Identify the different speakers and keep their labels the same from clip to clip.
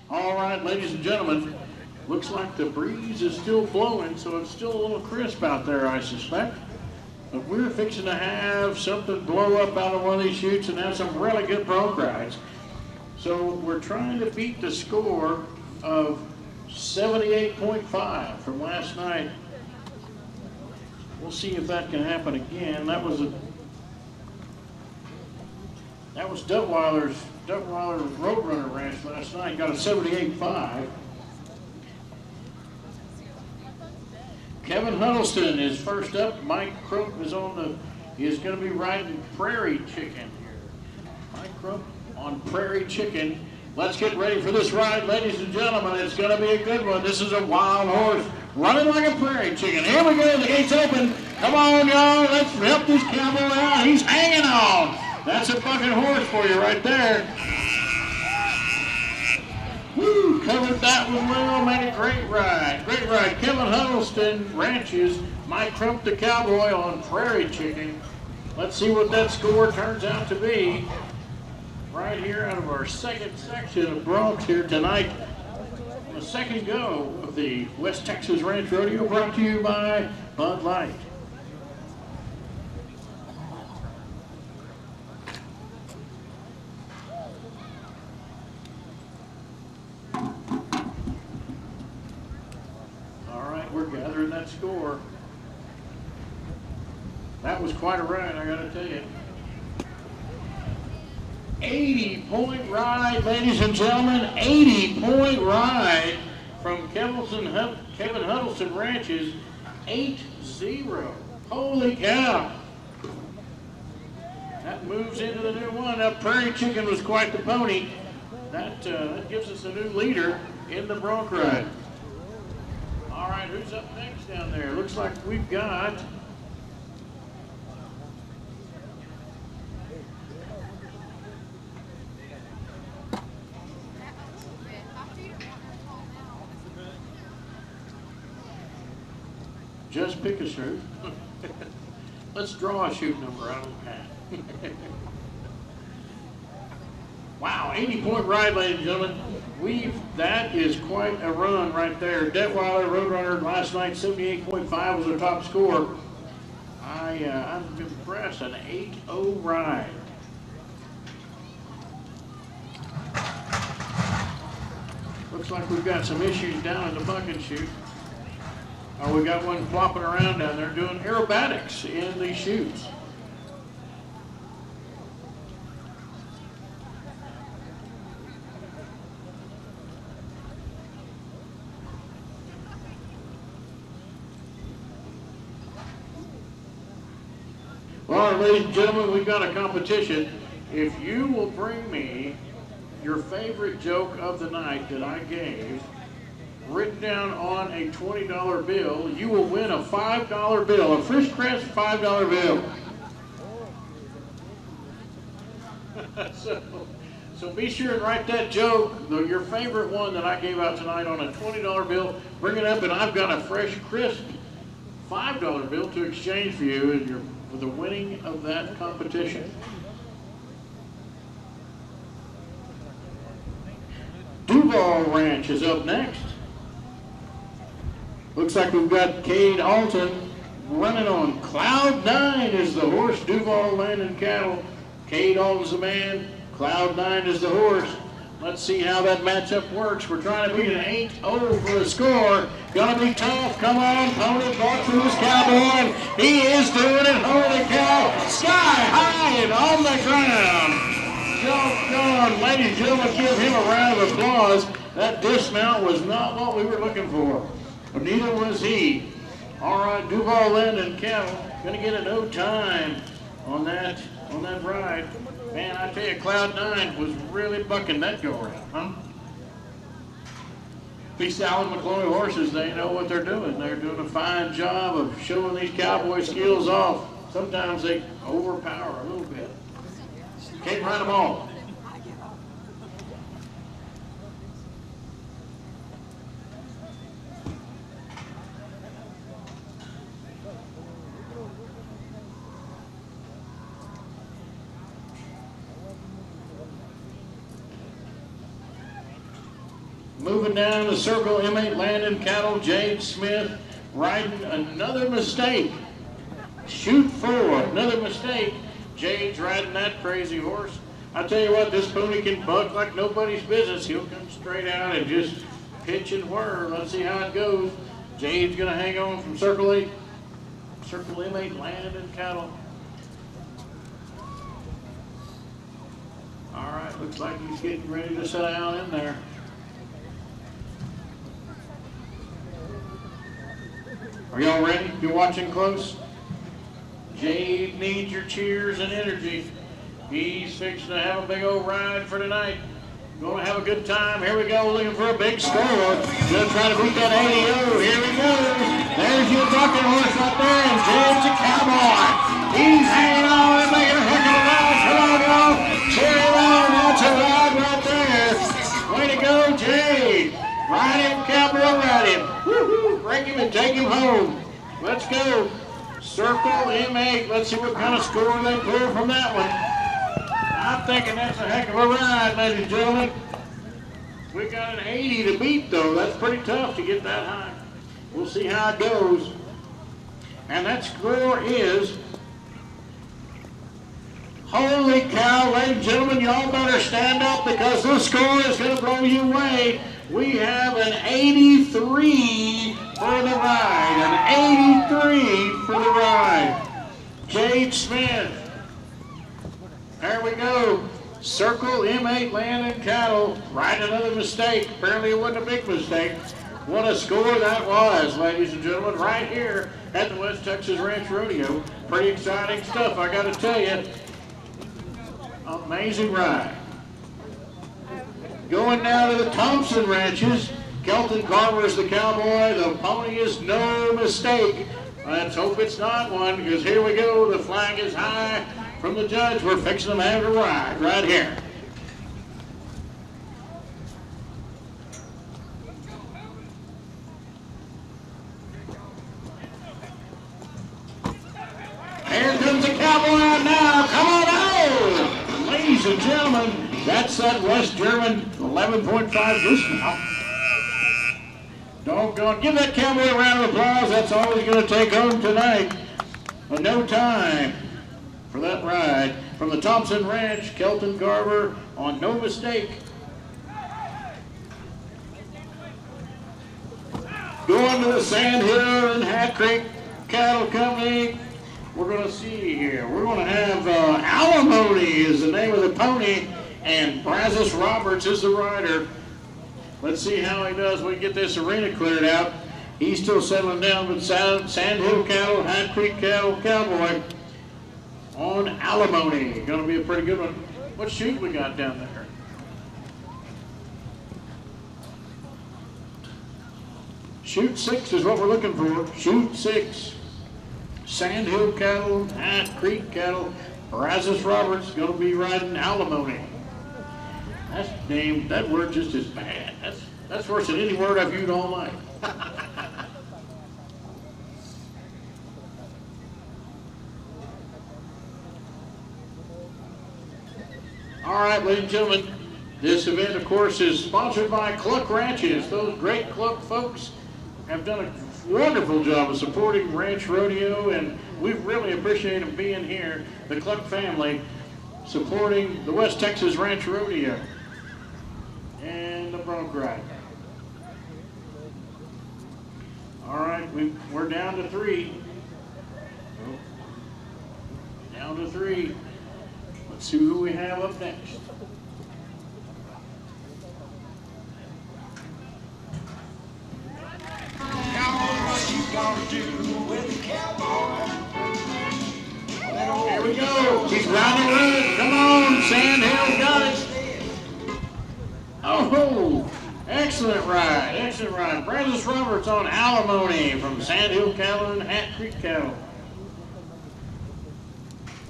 Speaker 1: All right, ladies and gentlemen, looks like the breeze is still blowing, so it's still a little crisp out there, I suspect. But we're fixing to have something blow up out of one of these chutes and have some really good bronc rides. So we're trying to beat the score of 78.5 from last night. We'll see if that can happen again. That was Duttweiler's Roadrunner Ranch last night. Got a 78.5. Kevin Huddleston is first up. Mike Crump is going to be riding Prairie Chicken here. Mike Crump on Prairie Chicken. Let's get ready for this ride, ladies and gentlemen. It's going to be a good one. This is a wild horse running like a prairie chicken. Here we go. The gate's open. Come on, y'all. Let's help this cowboy out. He's hanging on. That's a fucking horse for you right there. Woo, covered that one well, made a great ride. Great ride. Kevin Huddleston Ranches, Mike Crump the Cowboy on Prairie Chicken. Let's see what that score turns out to be. Right here out of our second section of Bronc here tonight. On the second go of the West Texas Ranch Rodeo, brought to you by Bud Light. We're gathering that score. That was quite a ride, I gotta tell you. 80-point ride, ladies and gentlemen. 80-point ride from Kevin Huddleston Ranches. 8-0. Holy cow. That moves into the new one. That Prairie Chicken was quite the pony. That gives us a new leader in the bronc ride. All right, who's up next down there? Looks like we've got just pick a chute. Let's draw a chute number out of the hat. Wow, 80-point ride, ladies and gentlemen. That is quite a run right there. Duttweiler Roadrunner last night, 78.5 was their top score. I'm impressed, an 8-0 ride. Looks like we've got some issues down in the bucket chute. We got one flopping around down there doing aerobatics in the chutes. All right, ladies and gentlemen, we've got a competition. If you will bring me your favorite joke of the night that I gave, written down on a $20 bill, you will win a $5 bill, a Fish Crest $5 bill. So be sure and write that joke, your favorite one that I gave out tonight, on a $20 bill. Bring it up, and I've got a fresh, crisp $5 bill to exchange for you and for the winning of that competition. Duval Ranch is up next. Looks like we've got Kade Alton running on Cloud 9 is the horse. Duval Land and Cattle. Kade Alton's the man. Cloud 9 is the horse. Let's see how that matchup works. We're trying to beat an 8-0 for a score. Gonna be tough. Come on, pony, walk through this cowboy. He is doing it. Holy cow. Sky high and on the ground. Doggone, ladies and gentlemen, give him a round of applause. That dismount was not what we were looking for. But neither was he. All right, Duval Land and Cattle. Gonna get a no time on that ride. Man, I tell you, Cloud 9 was really bucking that go-around, huh? These Alan McCloy horses, they know what they're doing. They're doing a fine job of showing these cowboy skills off. Sometimes they overpower a little bit. Can't ride them all. Moving down the circle, M8 Landon Cattle, Jade Smith riding another mistake. Shoot 4, another mistake. Jade's riding that crazy horse. I tell you what, this pony can buck like nobody's business. He'll come straight out and just pitch and whir. Let's see how it goes. Jade's gonna hang on from circle 8. Circle M8 Landon Cattle. All right, looks like he's getting ready to set out in there. Are y'all ready? You watching close? Jade needs your cheers and energy. He's fixing to have a big old ride for tonight. Gonna have a good time. Here we go, looking for a big score. Gonna try to beat that 80-0. Here we go. There's your bucking horse right there, and Jade's a cowboy. He's hanging on and making a heck of a ride. Come on, y'all. Cheer him on. That's a ride right there. Way to go, Jade. Ride him, cowboy, ride him. Woo-hoo. Break him and take him home. Let's go. Circle M8. Let's see what kind of score they pull from that one. I'm thinking that's a heck of a ride, ladies and gentlemen. We got an 80 to beat, though. That's pretty tough to get that high. We'll see how it goes. And that score is, holy cow, ladies and gentlemen, y'all better stand up because this score is going to blow you away. We have an 83 for the ride. An 83 for the ride. Jade Smith. There we go. Circle M8 Landon Cattle. Right, another mistake. Apparently it wasn't a big mistake. What a score that was, ladies and gentlemen, right here at the West Texas Ranch Rodeo. Pretty exciting stuff, I gotta tell you. Amazing ride. Going down to the Thompson ranches. Kelton Garber is the cowboy. The pony is no mistake. Let's hope it's not one, because here we go. The flag is high from the judge. We're fixing to have a ride right here. Here comes the cowboy out now. Come on out! Ladies and gentlemen, that's that West German 11.5 dismount. Doggone. Give that cowboy a round of applause. That's all he's going to take home tonight. But no time for that ride. From the Thompson Ranch, Kelton Garber on No Mistake. Going to the Sand Hill and Hat Creek Cattle Company. We're going to see here. We're going to have Alimony is the name of the pony, and Brazos Roberts is the rider. Let's see how he does when we get this arena cleared out. He's still settling down with Sand Hill Cattle, Hat Creek Cattle Cowboy on Alimony. Going to be a pretty good one. What chute we got down there? Chute 6 is what we're looking for. Chute 6. Sand Hill Cattle, Hat Creek Cattle, Brazos Roberts going to be riding Alimony. That's named, that word just is bad. That's worse than any word I've used all night. All right, ladies and gentlemen, this event, of course, is sponsored by Cluck Ranches. Those great Cluck folks have done a wonderful job of supporting Ranch Rodeo, and we really appreciate them being here, the Cluck family, supporting the West Texas Ranch Rodeo and the Bronc ride. All right, we're down to 3. Down to 3. Let's see who we have up next. Here we go. He's riding the road. Come on, Sand Hill got it. Oh, excellent ride. Excellent ride. Brazos Roberts on Alimony from Sand Hill Cattle and Hat Creek Cattle.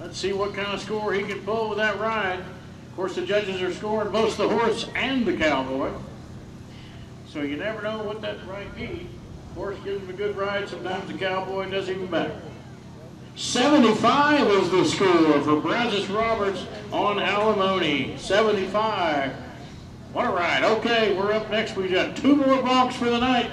Speaker 1: Let's see what kind of score he can pull with that ride. Of course, the judges are scoring both the horse and the cowboy. So you never know what that might be. Horse gives him a good ride, sometimes the cowboy does even better. 75 is the score for Brazos Roberts on Alimony. 75. What a ride. Okay, we're up next. We got 2 more broncs for the night.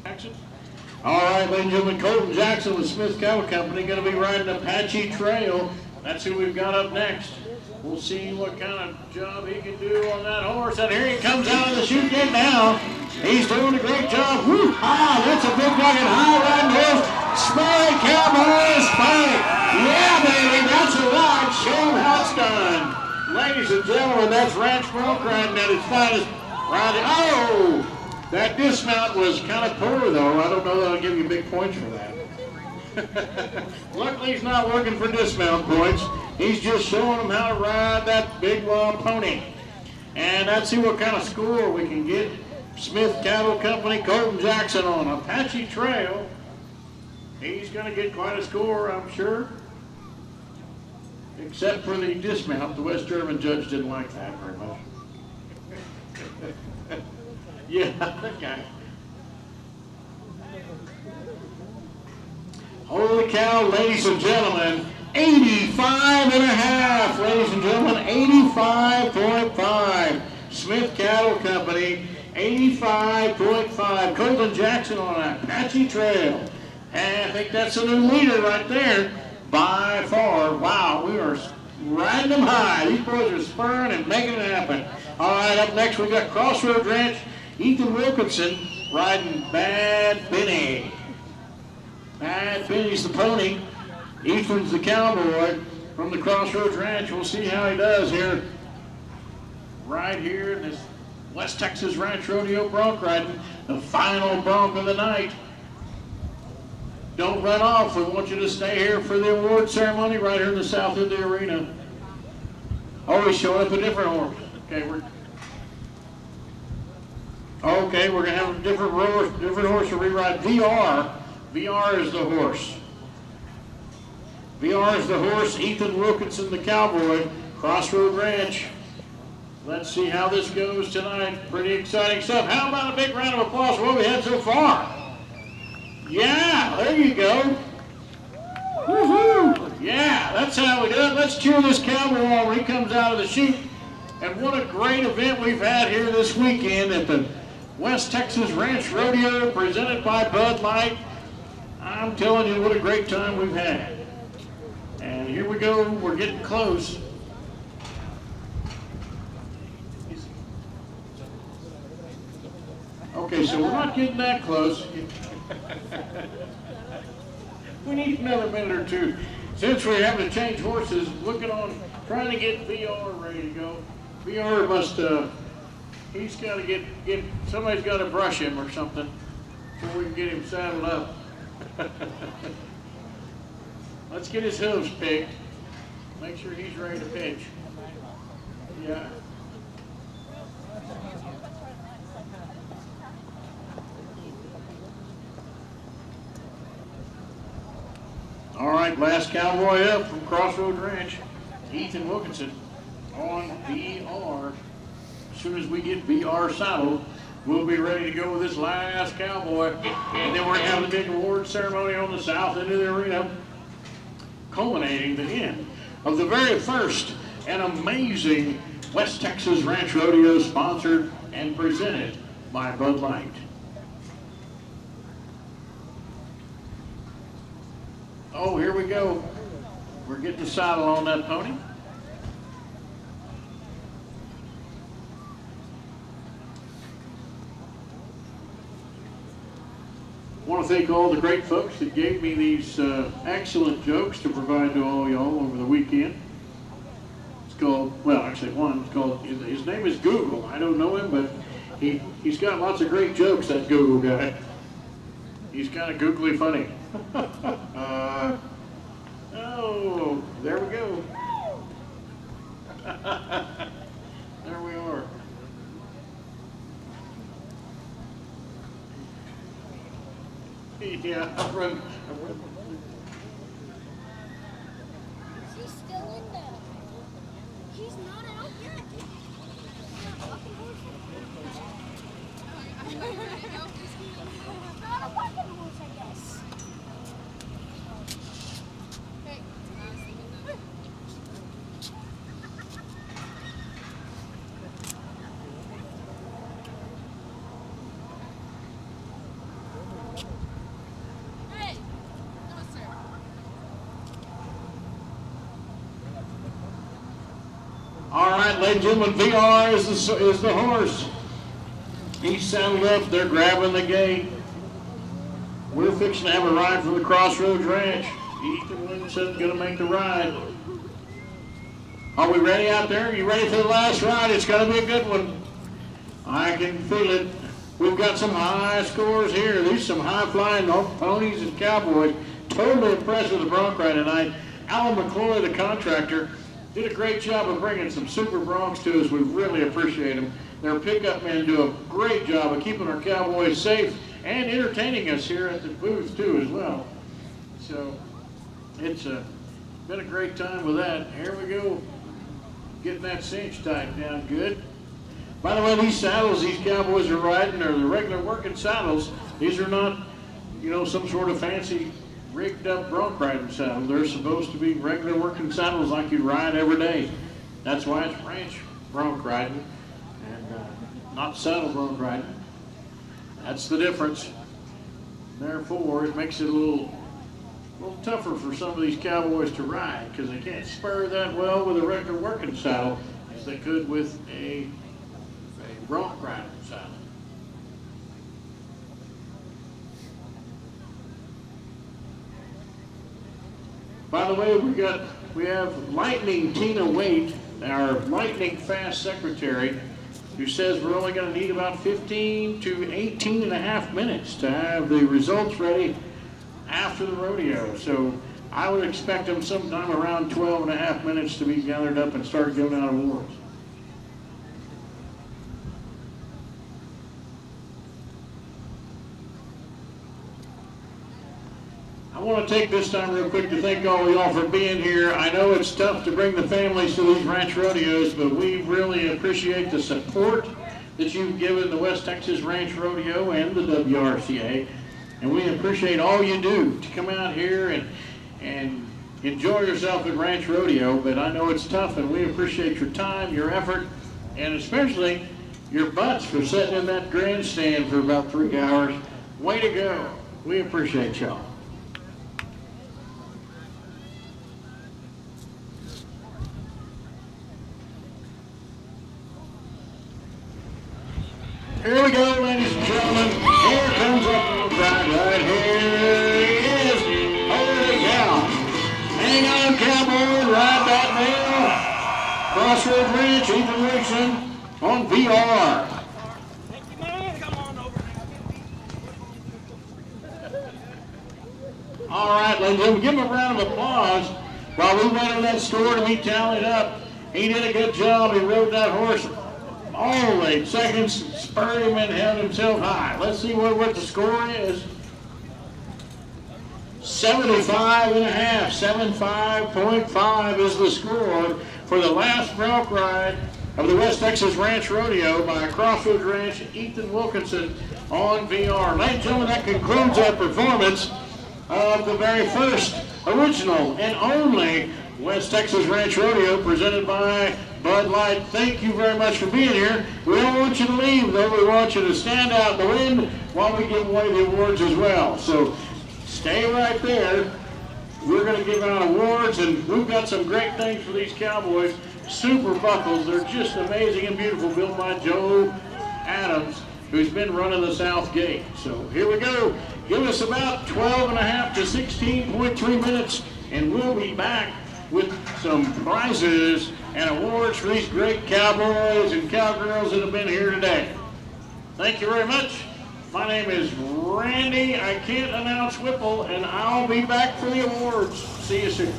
Speaker 1: Jackson. All right, ladies and gentlemen, Colton Jackson with Smith Cattle Company going to be riding Apache Trail. That's who we've got up next. We'll see what kind of job he can do on that horse. And here he comes out of the chute gate now. He's doing a great job. Woo! Ah, that's a big fucking high riding horse. Spike, cowboy, Spike. Yeah, baby, that's a ride. Show him how it's done. Ladies and gentlemen, that's Ranch Bronc riding at its finest. Riding. Oh! That dismount was kind of poor, though. I don't know that I'll give you big points for that. Luckily, he's not looking for dismount points. He's just showing them how to ride that big wild pony. And let's see what kind of score we can get. Smith Cattle Company, Colton Jackson on Apache Trail. He's going to get quite a score, I'm sure. Except for the dismount. The West German judge didn't like that very much. Yeah, that guy. Holy cow, ladies and gentlemen, 85 and a half, ladies and gentlemen, 85.5. Smith Cattle Company, 85.5. Colton Jackson on Apache Trail. And I think that's a new leader right there by far. Wow, we are riding them high. These boys are spurring and making it happen. All right, up next we got Crossroads Ranch. Ethan Wilkinson riding Bad Benny. Bad Benny's the pony. Ethan's the cowboy from the Crossroads Ranch. We'll see how he does here. Right here in this West Texas Ranch Rodeo bronc riding. The final bronc of the night. Don't run off. We want you to stay here for the award ceremony right here in the south of the arena. Oh, he's showing up a different horse. Okay, we're going to have a different horse to reride. VR. VR is the horse. VR is the horse. Ethan Wilkinson, the cowboy. Crossroad Ranch. Let's see how this goes tonight. Pretty exciting stuff. How about a big round of applause for what we had so far? Yeah, there you go. Woohoo! Yeah, that's how we do it. Let's cheer this cowboy on when he comes out of the chute. And what a great event we've had here this weekend at the West Texas Ranch Rodeo presented by Bud Light. I'm telling you what a great time we've had. And here we go, we're getting close. Okay, so we're not getting that close. We need another minute or two. Since we're having to change horses, trying to get VR ready to go. VR must, he's got to get, somebody's got to brush him or something before we can get him saddled up. Let's get his hooves picked. Make sure he's ready to pitch. Yeah. All right, last cowboy up from Crossroads Ranch, Ethan Wilkinson on VR. As soon as we get VR saddled, we'll be ready to go with this last cowboy. And then we're going to have the big award ceremony on the south end of the arena, culminating the end of the very first and amazing West Texas Ranch Rodeo, sponsored and presented by Bud Light. Oh, here we go. We're getting the saddle on that pony. I want to thank all the great folks that gave me these excellent jokes to provide to all y'all over the weekend. It's called, well, actually one, it's called, his name is Google. I don't know him, but he's got lots of great jokes, that Google guy. He's kind of googly funny. Oh, there we go. There we are. Yeah, I'm running.
Speaker 2: She's still in there. He's not out yet.
Speaker 1: right, ladies and gentlemen, VR is the horse. He's saddled up. They're grabbing the gate. We're fixing to have a ride from the Crossroads Ranch. Ethan Williamson's going to make the ride. Are we ready out there? Are you ready for the last ride? It's going to be a good one. I can feel it. We've got some high scores here. These are some high-flying ponies and cowboys. Totally impressed with the Bronc ride tonight. Alan McCloy, the contractor, did a great job of bringing some super Broncs to us. We really appreciate them. Their pickup men do a great job of keeping our cowboys safe and entertaining us here at the booth too as well. So it's been a great time with that. Here we go, getting that cinch tightened down good. By the way, these saddles these cowboys are riding are the regular working saddles. These are not, you know, some sort of fancy rigged up bronc riding saddle. They're supposed to be regular working saddles like you ride every day. That's why it's ranch bronc riding and not saddle bronc riding. That's the difference. Therefore, it makes it a little tougher for some of these cowboys to ride because they can't spur that well with a regular working saddle as they could with a bronc riding saddle. By the way, we have Lightning Tina Waite, our lightning fast secretary, who says we're only going to need about 15 to 18 and a half minutes to have the results ready after the rodeo. So I would expect them sometime around 12 and a half minutes to be gathered up and start giving out awards. I want to take this time real quick to thank all of y'all for being here. I know it's tough to bring the families to these ranch rodeos, but we really appreciate the support that you've given the West Texas Ranch Rodeo and the WRCA. And we appreciate all you do to come out here and enjoy yourself at Ranch Rodeo. But I know it's tough, and we appreciate your time, your effort, and especially your butts for sitting in that grandstand for about 3 hours. Way to go. We appreciate y'all. Here we go, ladies and gentlemen. Here comes up the bride right here. He is. Holy cow. Hang on, cowboy. Ride that nail. Crossroads Ranch, Ethan Wilson on VR.
Speaker 2: Thank you, man. Come on over.
Speaker 1: All right, ladies and gentlemen, give him a round of applause. While we went to that store to be tallied up, he did a good job. He rode that horse all 8 seconds, spurred him and held himself high. Let's see what the score is. 75 and a half. 75.5 is the score for the last Bronc ride of the West Texas Ranch Rodeo by Crossroads Ranch, Ethan Wilkinson on VR. Ladies and gentlemen, that concludes our performance of the very first, original, and only West Texas Ranch Rodeo presented by Bud Light. Thank you very much for being here. We don't want you to leave, though. We want you to stand out in the wind while we give away the awards as well. So stay right there. We're going to give out awards, and we've got some great things for these cowboys. Super buckles. They're just amazing and beautiful, built by Joe Adams, who's been running the South Gate. So here we go. Give us about 12 and a half to 16.3 minutes, and we'll be back with some prizes and awards for these great cowboys and cowgirls that have been here today. Thank you very much. My name is Randy. I can't announce Whipple, and I'll be back for the awards. See you soon.